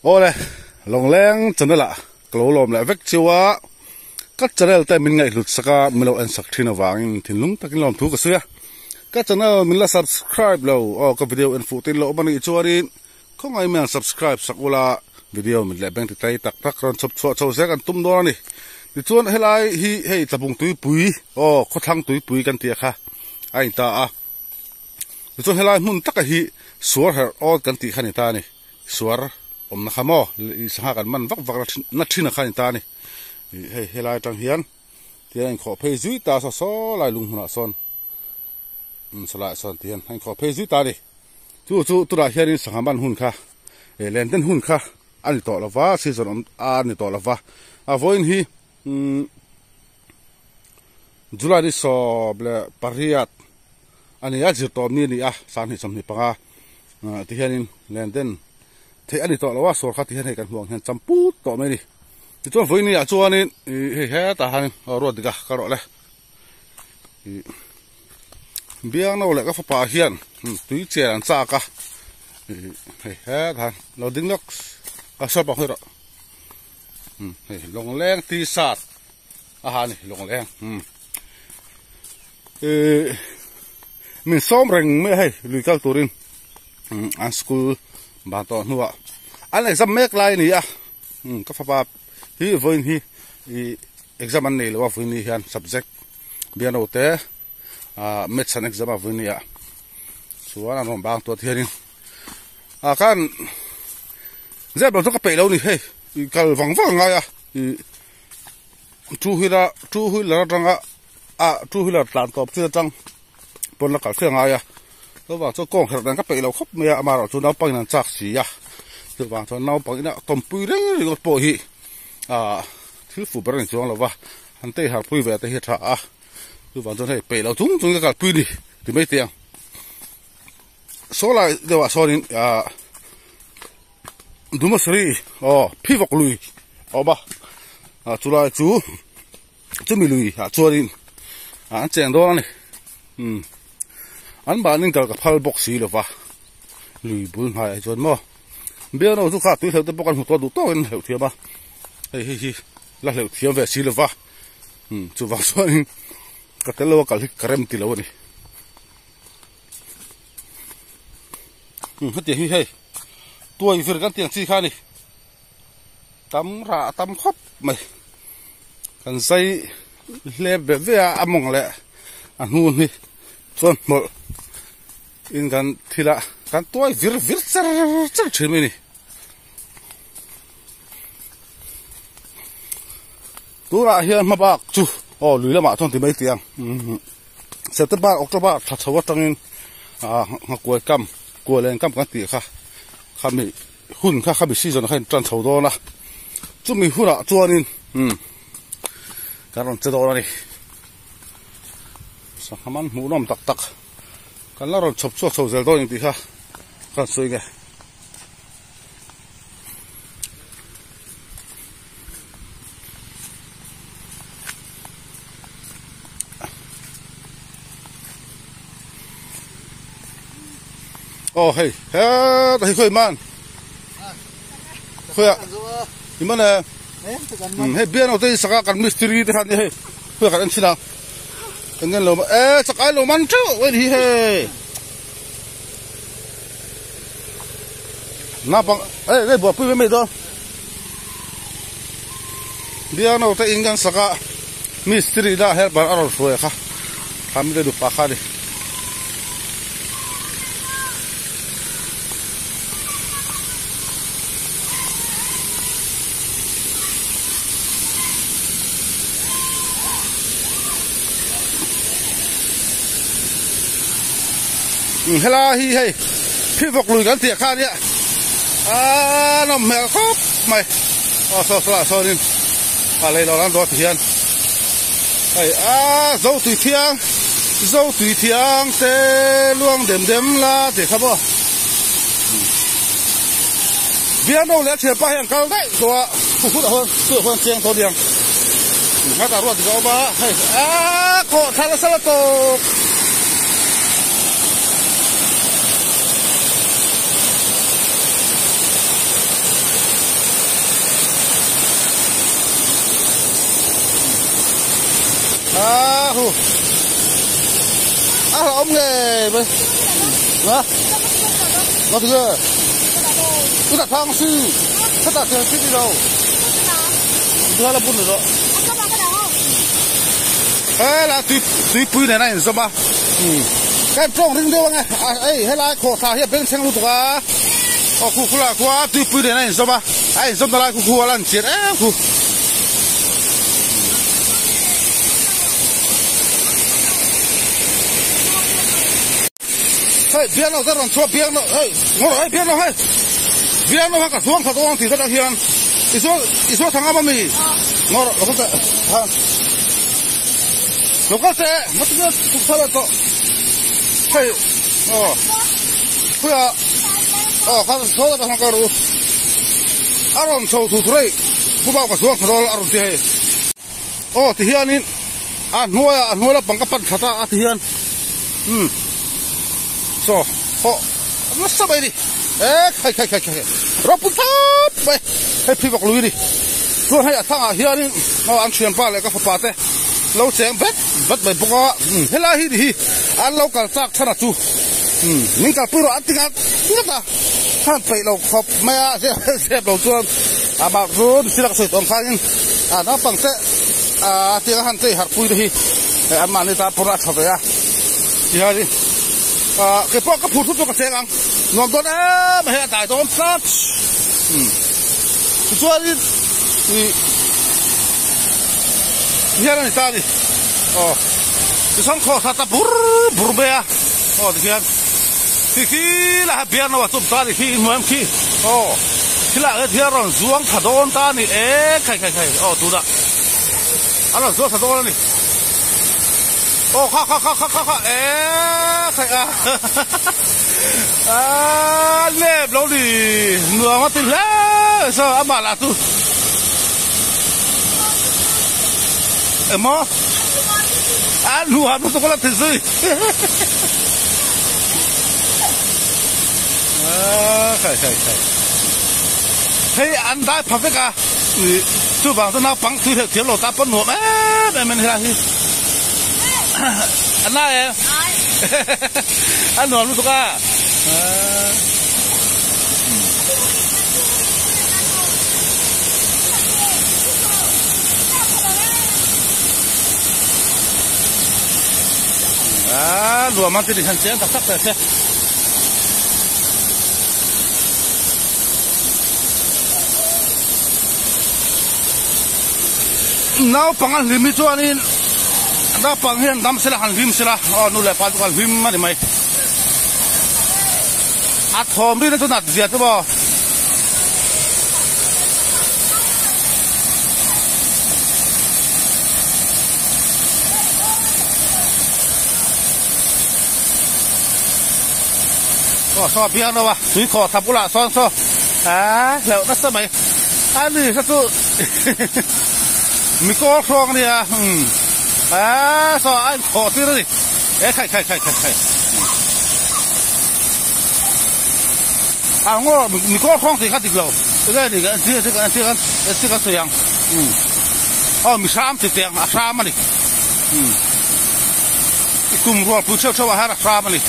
ô này lòng leng chân là cầu lom lại vách chiếu á các channel tại mình ngày lụt saka mình lâu ăn sắc thiên vàng thiên lung takin lom thu cái xưa các channel mình là subscribe lâu các video info tin lâu bani cho đi không ai mình subscribe sắc ula video mình lại bên thì tay tắc tắc ron chụp chụp chụp sẽ ăn tum đó này thì chuan hay lại hi tập bung túi bụi có thang túi bụiกันtiệt ha anh ta thì chuan hay lại muốn tắc cái hi suar herกันtiệt khani ta này suar na khamo sang kan man vak na thina khani ta này hay lại trang hiền thì anh khó phê duy ta so lại lung huna son lại son thì anh khó phê duy ta đi chú đã hiền sang ban hun kha lên đến hun kha anh to là vá season anh to là vá voin hi July đi so ble pariat anh ấy chỉ to ni san hi sam ni panga thì hiền lên đến thì anh to là vá so khát thì hiền kan huang hiền champu to mai đi thì tôi voin ni cho anh he ta han rồi đi cả rồi đấy biang nào lại các pha hiền túi chè ăn sa cả he han nó đứng lóc sao bảo rồi lồng len tì sát này lồng len mình xóm rừng mới hay lùi cao turin ăn school bà to nữa anh này dám make lại này các pháp hi với hi exam anh này là với hi han subject biên đầu tế maths an exam với hi số anh làm bang tuột hiền kan dẹp vào cái bể lâu này hey cái vắng vắng ngay chú huy là trăng chú huy là tàn top chưa trăng bọn là cả phèn ngay tôi bảo cho con thật là cái bể lâu khóc mẹ mà rồi chúng nó bằng là chắc xí tôi bảo cho nó bằng cái tôm pui đấy rồi bỏ hi thứ phụ bận cho nó là hắn tây hạt pui về tây hết tôi bảo cho thầy bể lâu chúng cái pui đi thì mấy tiền số lại đều là số đến đúng sri phi vọc lùi ba chú lại chú mi lùi chú đi anh chèn đó này anh bạn nên cả phal bọc xì rồi va lùi bún hai cho nó bây giờ chú khác tôi thấy tôi bọc ăn một tô to hơn hiểu thiệt ba hi là hiểu thiệt về xì rồi va chú vào số này cái lâu cái krem tí lâu này hết tiền hi tôi vừa gan tiền chi khai này tắm rạ tắm khóc mày cần dây lẹp về với mong lẹ nuôn đi xuân một in gan thì là gan tôi viết rất chuyện này tôi là hiện mà bác chú lùi là mà thôi thì mấy tiền September October thật xấu trong cuối cam cuối lên cam cái tiền kha khami hun khami season khan tran thau do na chumi huna chuanin karon chedo ni sahaman munom tak tak kan la ron chop chop chau zel do ni ti kha kan soi ge hey đây khơi man khơi đi mana hey biar nào tôi saka kan mistri thế này hey khơi kan anh nào dengan lo sakai lo man chứ vậy thì hey napa hey buat pui mấy đó biar nào tôi ingan saka mistri dah her bar aror khơi kha kami dah lupa kha đi hela hi hey phi vọc lùi gan tiệt kha đấy nó mẹ khóc mày so đi lấy đó làm đó thì hiền hey dâu tùy thiang tê luang đếm la thì không bao viên đâu lẽ thiệt ba hàng cao đấy rồi phút hơn sửa hơn tiếng thôi điang ngay ta rồi thì có ba hey khó thay là sao to khu là ông nghề vậy hả nó thừa cứ đặt thang sư tất cả tiền đi đâu thứ là buồn rồi thế là tùy bùi này sao ba cái trông rinh đâu nghe ấy hay là khổ thà hiện bên xem luôn cả khu là quá tùy bùi này sao ba ấy giống là khu là chuyện khu hey biar nó ra rồi cho biar nó hey ngồi hey biar nó cả xuống thật ông thì rất là hiền iso thằng apa mi ngồi nó có thể nó có thể mất cái thuộc sao đó hey 그야 가서 서다가 상가로 아론 저 두드레이 부바가 수학 가서 아론 돼 티히안인 누워라 방갑반 타다 티히안 nó sao vậy đi khai rapulta vậy happy bọc lùi đi tôi hay thằng hiền đi nó ăn chuyện pa lại các phát thế lâu chém vết vậy bọc hết là hi ăn lâu cả chắc thằng chú mình cả bữa ăn tiếng ta thằng phải lâu khop mẹ xếp lâu chuan bảo rồi xin lỗi tổng khai nó bằng sẽ tiếng hắn chơi hạt bụi đi ăn mà người ta bữa ăn thật vậy thì hay đi cái bọc cái phụ thuộc cái xe ngang ngon tốt mà hiện tại tôi sát cho đi hiện nay ta đi cái sáng khó sát ta bur bea thì khi là biển nó tụm ta thì khi mới khi khi là cái thiên rồi xuống thả đôn ta thì khai tụ đã anh là xuống thả đôn này khai lép lâu đi nửa mắt tin lẽ sao anh bảo là tu em mò anh lùa nó tôi có là thật sự khai thấy anh đã phá phép à chú bảo tôi nào bằng thứ thiệt lộ ta bắn nộp mình là gì anh nói em anh nộp luôn tôi à lùa mang tiền hành chén sắc thế nào bằng anh limit cho anh đã bằng hiện đam sẽ là hành lim sẽ là nu lại phát hành lim mà đi mày thòm đi nó cho nạt diệt chứ bò so biếng đâu à suy khó thắp cũng là so liệu nó sao mày anh đi sao tu mi có xong đi so anh khó tí nữa đi khai ngô mi có xong thì khát thịt lẩu cái này cái sợi yang mi sam thì tiền sam mà đi cùng ruột phụ trách cho bà hát sam mà đi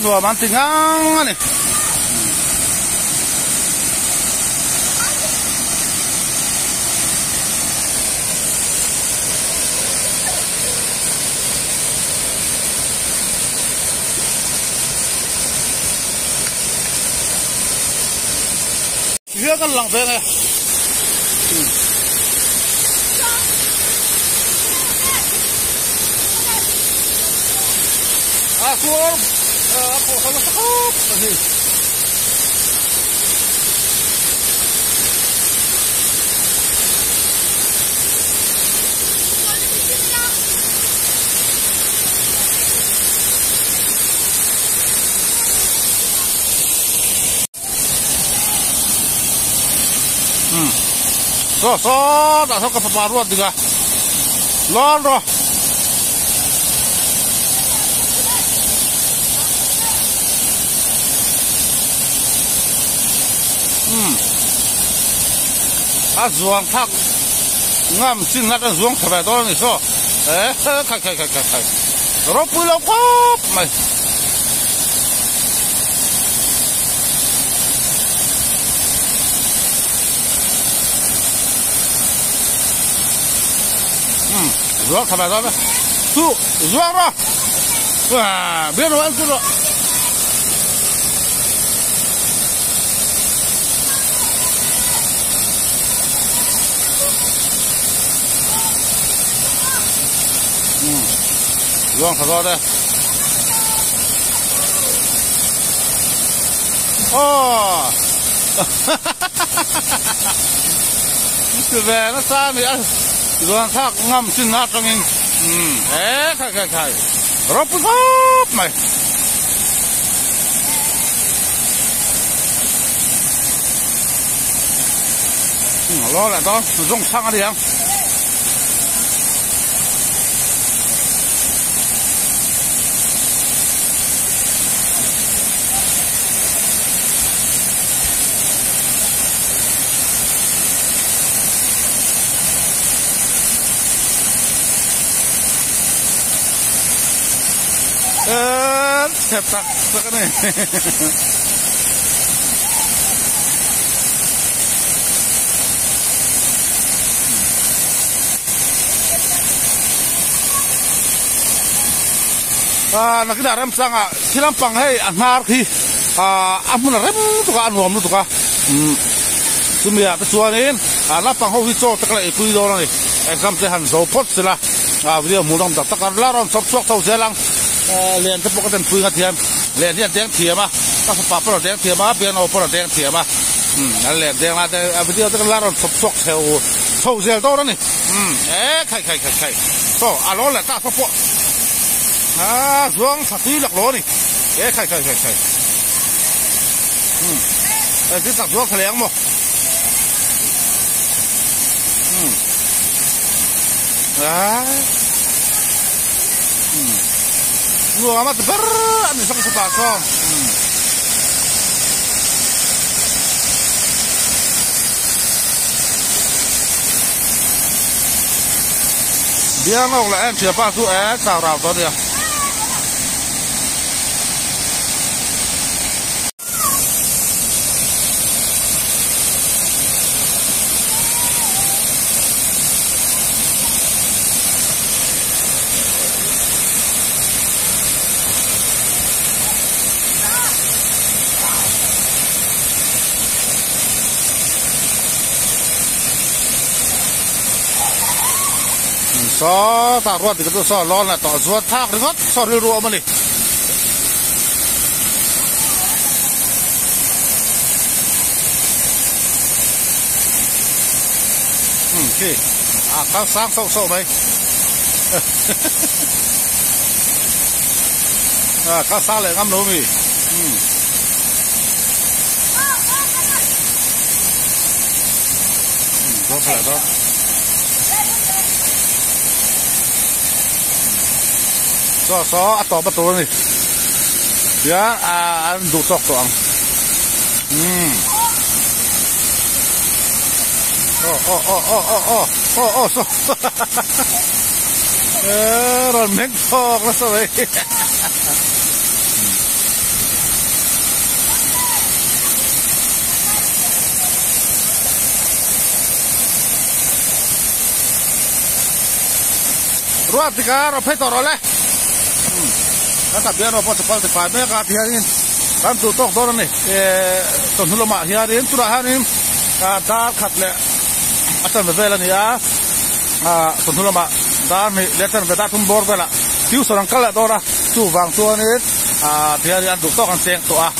dua mantingan nih. Dia kan lang ya. Aku sama sekop tadi. so tak sok keparuan juga lon ro zuang thak ngam sin ngắt zuang thả đó này so khai rồi bùi lâu quá mày zuang thả đó tu zuang rồi à biết rồi anh rồi zuang thả đây từ về nó xa thì ăn zuang thác ngâm xin nát trong anh khai rộp mày lo lại đó dùng xăng đi không sepak sekali. Nak kita rem sanga silampang hei anhar ki amun rem tu ka anuam tu ka sumia kesuanin lapang ho hico takla ipui dorang ni exam se han zo pot sila video mudang tak takar laron sop sok tau zelang liền cái bộ cái pui ngắt thiam liền hiện tiếng thiam à các sản phẩm tiếng thiam à biến ô pro tiếng thiam à liền tiếng là video cái lá rồi sọc theo sâu dẻo đâu đó này khai to alo là ta sọc xuống sạch tí lạc lố này khai cái sạc xuống khai léng một đấy lu amat berat nih sama sepasang. Dia ngọc là em siapa tu sao rào to dia. So tak ruat itu so lon lah tak zuat tak ruat so riru apa ni? Okay, kau sang sok mai. Kau sang le ngam lomi. Kau phải đó. So atau betul nih ya dutok doang so ron mengkok lah so ruat tiga rope torole tapi ano po sa paltipan may katihanin kan tutok doon ni tonhuloma hiyarin turahanin dar katle asan bevela niya tonhuloma dar ni letter beda tumbor bela tiu sorang kala dora tu wang tuanit hiyarin tutok ang seng to an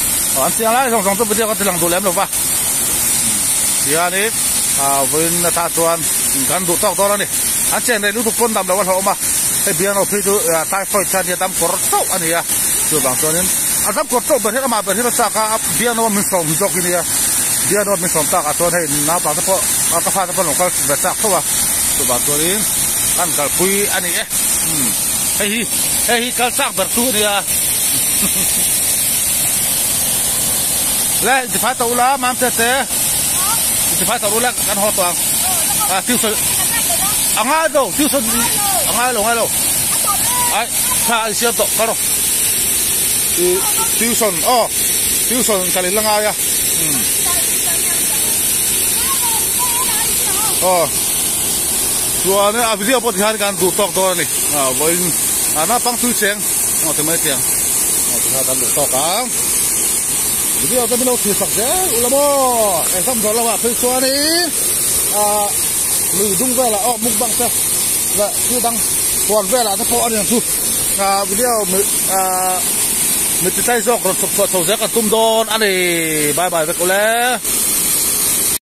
siang lai song tu bedia ka tilang dulem lo ba hiyarin win na tatuan kan tutok doon ni an seng dai lutuk pon dam lawan ho ma biar orang itu typhoid saja tam korto ani ya tu bang soalnya adam korto berhera ma berhera saka biar orang misal hijau ini ya biar orang misal tak atau hey na apa ka fa ta pon kal ba chak thawa tu ba turin kan kal pui ani hi kal chak ber tu ni a la ti fa ta ula mam te ti fa ta ula kan ho to tiêu sân ngay đâu tiêu sân ngay đâu ai sa ai siapa tak karo tiêu sân kali lenga ya tua này video buat hari kan tu tok tu ni boy anak pang tu ceng tu mai tiang tu kan tu tok kan video tu bilo tu sak je ulamo sam dol lah apa tua ni lùi dung về là mục bằng sao là chưa đăng còn về là nó có điện su video mình tay dọc rồi sập sập thầu rác cả tum đòn anh này bye bye với cô lẽ